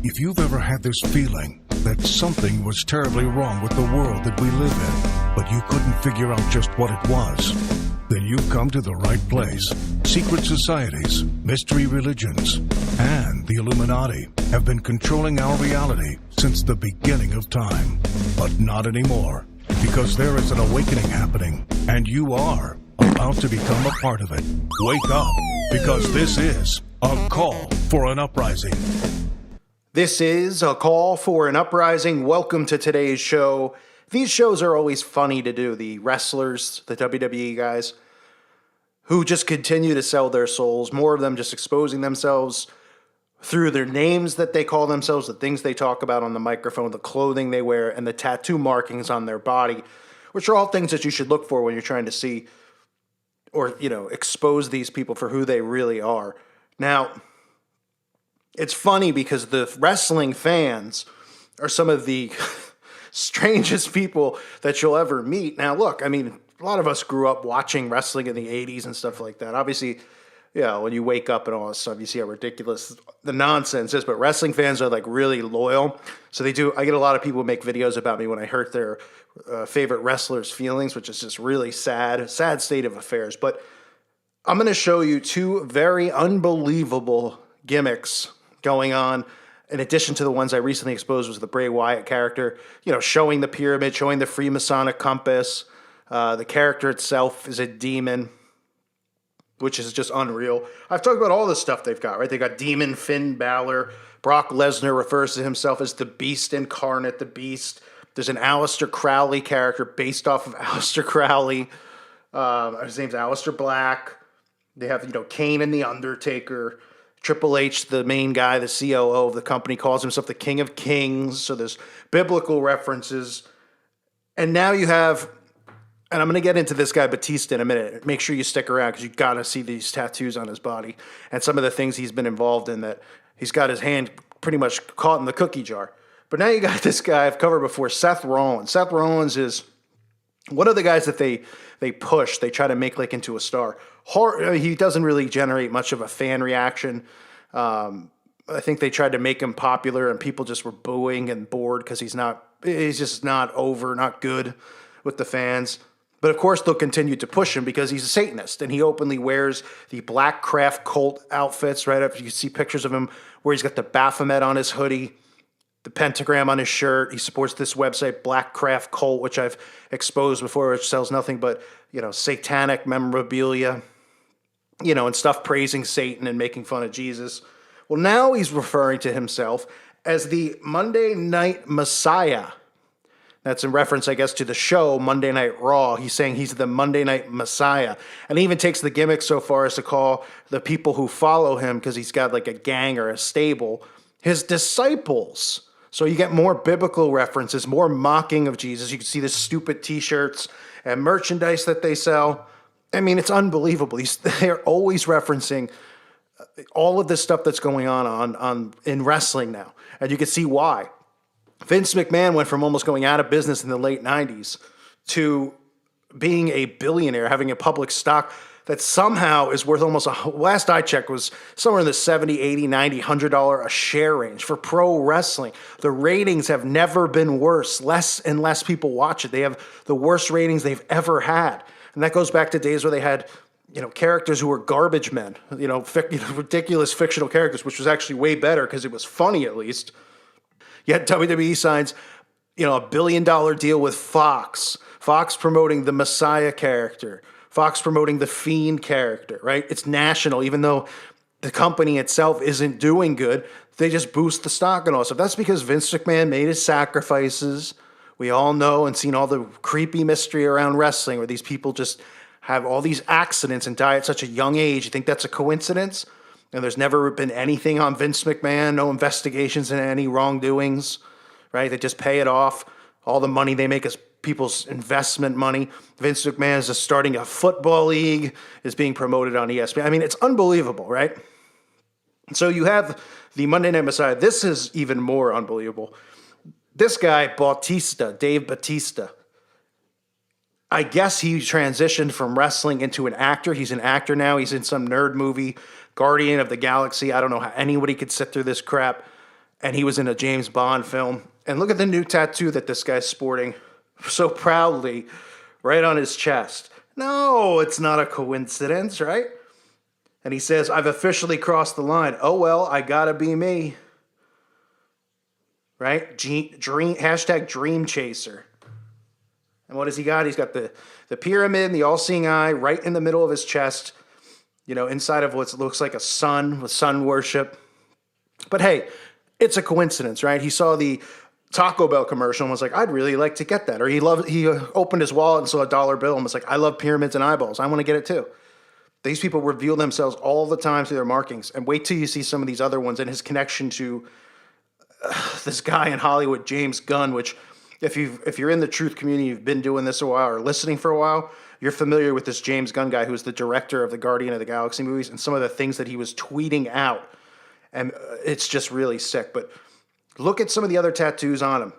If you've ever had this feeling that something was terribly wrong with the world that we live in, but you couldn't figure out just what it was, then you've come to the right place. Secret societies, mystery religions, and the Illuminati have been controlling our reality since the beginning of time. But not anymore, because there is an awakening happening, and you are about to become a part of it. Wake up, because this is a call for an uprising. This is a call for an uprising. Welcome to today's show. These shows are always funny to do. The wrestlers, the WWE guys, who just continue to sell their souls. More of them just exposing themselves through their names that they call themselves, the things they talk about on the microphone, the clothing they wear, and the tattoo markings on their body, which are all things that you should look for when you're trying to see or, expose these people for who they really are. Now, it's funny because the wrestling fans are some of the strangest people that you'll ever meet. Now, look, a lot of us grew up watching wrestling in the 80s and stuff like that. Obviously, when you wake up and all this stuff, you see how ridiculous the nonsense is. But wrestling fans are really loyal. So I get a lot of people who make videos about me when I hurt their favorite wrestlers' feelings, which is just really sad state of affairs. But I'm going to show you two very unbelievable gimmicks going on, in addition to the ones I recently exposed was the Bray Wyatt character, showing the pyramid, showing the Freemasonic compass. The character itself is a demon, which is just unreal. I've talked about all the stuff they've got, right? They got Demon Finn Balor. Brock Lesnar refers to himself as the Beast Incarnate, the Beast. There's an Aleister Crowley character based off of Aleister Crowley. His name's Aleister Black. They have, Kane and The Undertaker. Triple H, the main guy, the COO of the company, calls himself the King of Kings. So there's biblical references. And now you have, and I'm going to get into this guy Batista in a minute. Make sure you stick around because you got to see these tattoos on his body and some of the things he's been involved in, that he's got his hand pretty much caught in the cookie jar. But now you got this guy I've covered before, Seth Rollins. Seth Rollins is one of the guys that they push, they try to make into a star. He doesn't really generate much of a fan reaction. I think they tried to make him popular and people just were booing and bored because he's just not good with the fans. But of course they'll continue to push him because he's a Satanist and he openly wears the Black Craft cult outfits, right? Up, you can see pictures of him where he's got the Baphomet on his hoodie, the pentagram on his shirt. He supports this website, Black Craft Cult, which I've exposed before, which sells nothing but, satanic memorabilia, and stuff praising Satan and making fun of Jesus. Well, now he's referring to himself as the Monday Night Messiah. That's in reference, I guess, to the show Monday Night Raw. He's saying he's the Monday Night Messiah. And he even takes the gimmick so far as to call the people who follow him, because he's got a gang or a stable, his disciples. So you get more biblical references, more mocking of Jesus. You can see the stupid t-shirts and merchandise that they sell. It's unbelievable. They're always referencing all of this stuff that's going on in wrestling now. And you can see why. Vince McMahon went from almost going out of business in the late 90s to being a billionaire, having a public stock that somehow is worth almost, last I checked, was somewhere in the $70, $80, $90, $100 a share range for pro wrestling. The ratings have never been worse. Less and less people watch it. They have the worst ratings they've ever had. And that goes back to days where they had, characters who were garbage men, ridiculous fictional characters, which was actually way better because it was funny at least. Yet WWE signs, a $1 billion deal with Fox. Fox promoting the Messiah character. Fox promoting the Fiend character, right? It's national, even though the company itself isn't doing good. They just boost the stock and all stuff. That's because Vince McMahon made his sacrifices. We all know and seen all the creepy mystery around wrestling where these people just have all these accidents and die at such a young age. You think that's a coincidence? And there's never been anything on Vince McMahon, no investigations into any wrongdoings, right? They just pay it off. All the money they make is people's investment money. Vince McMahon is just starting a football league, is being promoted on ESPN. It's unbelievable, right? So you have the Monday Night Messiah. This is even more unbelievable. This guy, Dave Batista, I guess he transitioned from wrestling into an actor. He's an actor now. He's in some nerd movie, Guardian of the Galaxy. I don't know how anybody could sit through this crap. and he was in a James Bond film. And look at the new tattoo that this guy's sporting so proudly right on his chest. No, it's not a coincidence, right? And he says, I've officially crossed the line. Oh, well, I gotta be me. Right? Hashtag dream chaser. And what has he got? He's got the pyramid, the all-seeing eye right in the middle of his chest, inside of what looks like a sun with sun worship. But hey, it's a coincidence, right? He saw the Taco Bell commercial and was like, I'd really like to get that. Or he opened his wallet and saw a dollar bill and was like, I love pyramids and eyeballs. I want to get it too. These people reveal themselves all the time through their markings. And wait till you see some of these other ones and his connection to this guy in Hollywood, James Gunn, which if you're in the truth community, you've been doing this a while or listening for a while, you're familiar with this James Gunn guy who's the director of the Guardian of the Galaxy movies and some of the things that he was tweeting out. And it's just really sick. But look at some of the other tattoos on him.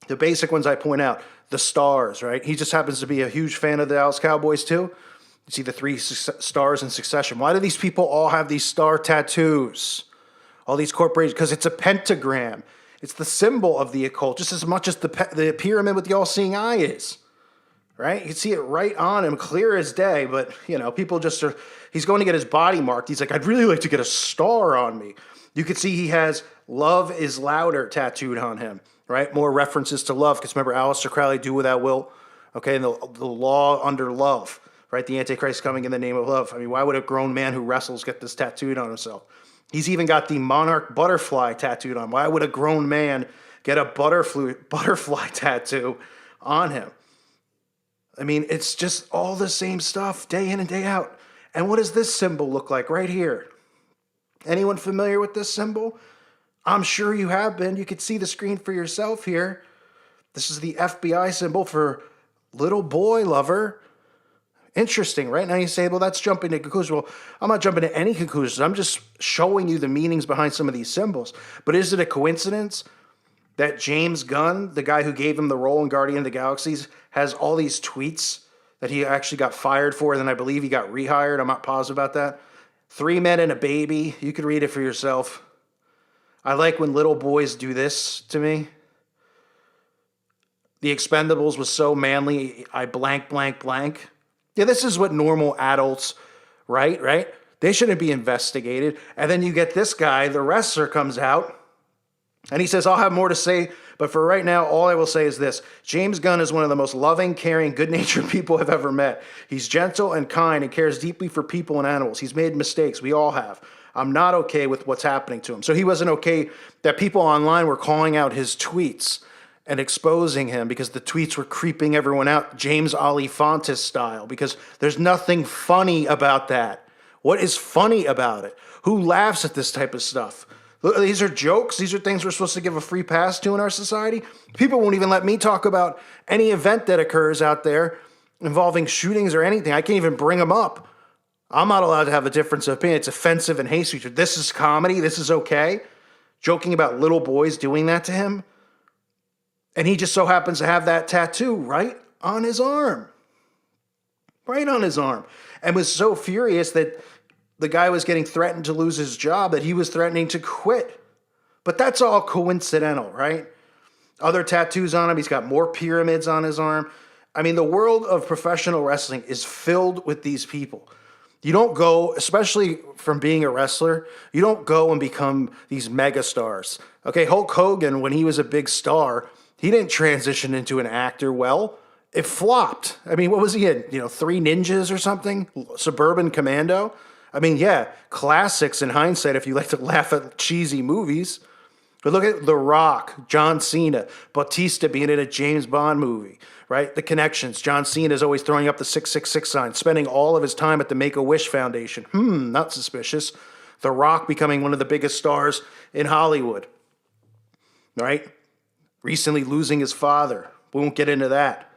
The basic ones I point out, the stars, right? He just happens to be a huge fan of the Dallas Cowboys too. You see the 3 stars in succession. Why do these people all have these star tattoos? All these corporations, because it's a pentagram. It's the symbol of the occult, just as much as the pyramid with the all-seeing eye is, right? You can see it right on him, clear as day, but, people just are, he's going to get his body marked. He's like, I'd really like to get a star on me. You can see he has love is louder tattooed on him, right? More references to love, because remember, Aleister Crowley, do without will, okay? And the law under love, right? The Antichrist coming in the name of love. I mean, why would a grown man who wrestles get this tattooed on himself? He's even got the monarch butterfly tattooed on. Why would a grown man get a butterfly tattoo on him? I mean, it's just all the same stuff day in and day out. And what does this symbol look like right here? Anyone familiar with this symbol? I'm sure you have been. You could see the screen for yourself here. This is the FBI symbol for little boy lover. Interesting, right? Now you say, well, that's jumping to conclusions. Well, I'm not jumping to any conclusions. I'm just showing you the meanings behind some of these symbols. But is it a coincidence that James Gunn, the guy who gave him the role in Guardian of the Galaxies, has all these tweets that he actually got fired for, and then I believe he got rehired? I'm not positive about that. 3 men and a baby. You can read it for yourself. I like when little boys do this to me. The Expendables was so manly, I blank, blank, blank. Yeah, this is what normal adults, right? They shouldn't be investigated. And then you get this guy, the wrestler, comes out, and he says, I'll have more to say, but for right now, all I will say is this. James Gunn is one of the most loving, caring, good-natured people I've ever met. He's gentle and kind and cares deeply for people and animals. He's made mistakes. We all have. I'm not okay with what's happening to him. So he wasn't okay that people online were calling out his tweets and exposing him because the tweets were creeping everyone out, James Alefontis style, because there's nothing funny about that. What is funny about it? Who laughs at this type of stuff? These are jokes. These are things we're supposed to give a free pass to in our society. People won't even let me talk about any event that occurs out there involving shootings or anything. I can't even bring them up. I'm not allowed to have a difference of opinion. It's offensive and hate speech. This is comedy. This is okay. Joking about little boys doing that to him. And he just so happens to have that tattoo right on his arm. Right on his arm. And was so furious that the guy was getting threatened to lose his job that he was threatening to quit. But that's all coincidental, right? Other tattoos on him. He's got more pyramids on his arm. I mean, the world of professional wrestling is filled with these people. You don't go, especially from being a wrestler, you don't go and become these mega stars. Okay, Hulk Hogan, when he was a big star, he didn't transition into an actor well. It flopped. I mean, what was he in? 3 Ninjas or something? Suburban Commando? I mean, yeah, classics in hindsight if you like to laugh at cheesy movies. But look at The Rock, John Cena, Bautista being in a James Bond movie, right? The connections. John Cena is always throwing up the 666 sign, spending all of his time at the Make-A-Wish Foundation. Not suspicious. The Rock becoming one of the biggest stars in Hollywood, right? Recently losing his father. We won't get into that.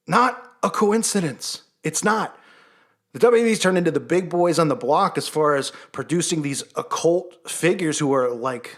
Not a coincidence. It's not. The WWE's turned into the big boys on the block as far as producing these occult figures who are like,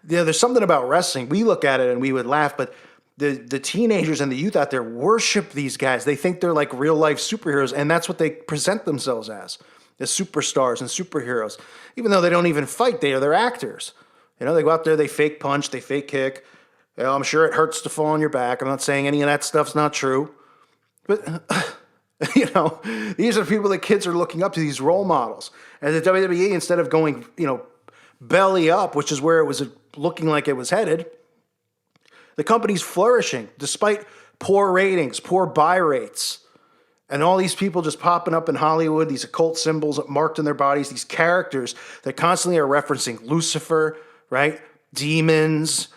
there's something about wrestling. We look at it and we would laugh, but the teenagers and the youth out there worship these guys. They think they're like real life superheroes, and that's what they present themselves as. as superstars and superheroes, even though they don't even fight. They're actors. You know, they go out there, they fake punch, they fake kick. You know, I'm sure it hurts to fall on your back. I'm not saying any of that stuff's not true. But, you know, these are people that kids are looking up to, these role models. And the WWE, instead of going, you know, belly up, which is where it was looking like it was headed, the company's flourishing despite poor ratings, poor buy rates. And all these people just popping up in Hollywood, these occult symbols marked in their bodies, these characters that constantly are referencing Lucifer, right? Demons.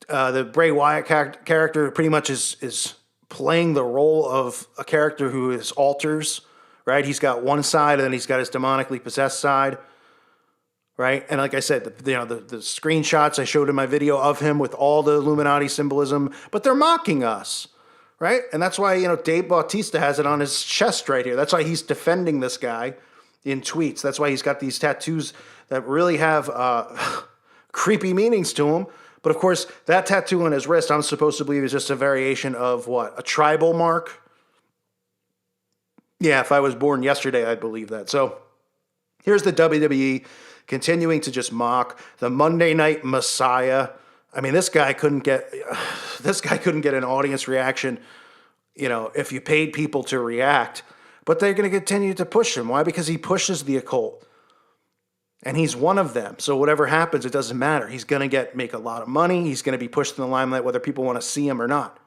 The Bray Wyatt character pretty much is playing the role of a character who is alters, right? He's got one side and then he's got his demonically possessed side, right? And like I said, the screenshots I showed in my video of him with all the Illuminati symbolism, but they're mocking us. Right? And that's why, you know, Dave Bautista has it on his chest right here. That's why he's defending this guy in tweets. That's why he's got these tattoos that really have creepy meanings to him. But of course, that tattoo on his wrist, I'm supposed to believe is just a variation of what? A tribal mark? Yeah, if I was born yesterday, I'd believe that. So here's the WWE continuing to just mock the Monday Night Messiah. I mean, this guy couldn't get an audience reaction, you know, if you paid people to react. But they're going to continue to push him. Why? Because he pushes the occult. And he's one of them. So whatever happens, it doesn't matter. He's going to make a lot of money. He's going to be pushed in the limelight whether people want to see him or not.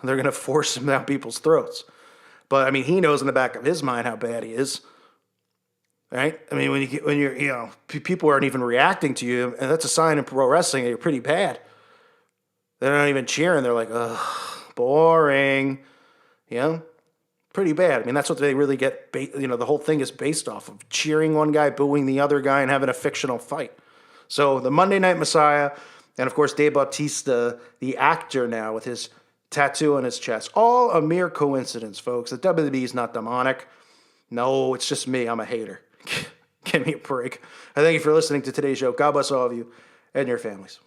They're going to force him down people's throats. But, I mean, he knows in the back of his mind how bad he is. Right? I mean, when you're, you know, people aren't even reacting to you, and that's a sign in pro wrestling that you're pretty bad. They're not even cheering. They're like, ugh, boring. You know? Pretty bad. I mean, that's what they really get, you know, the whole thing is based off of cheering one guy, booing the other guy, and having a fictional fight. So, the Monday Night Messiah, and of course, Dave Bautista, the actor now, with his tattoo on his chest. All a mere coincidence, folks. The WWE is not demonic. No, it's just me. I'm a hater. Give me a break. I thank you for listening to today's show. God bless all of you and your families.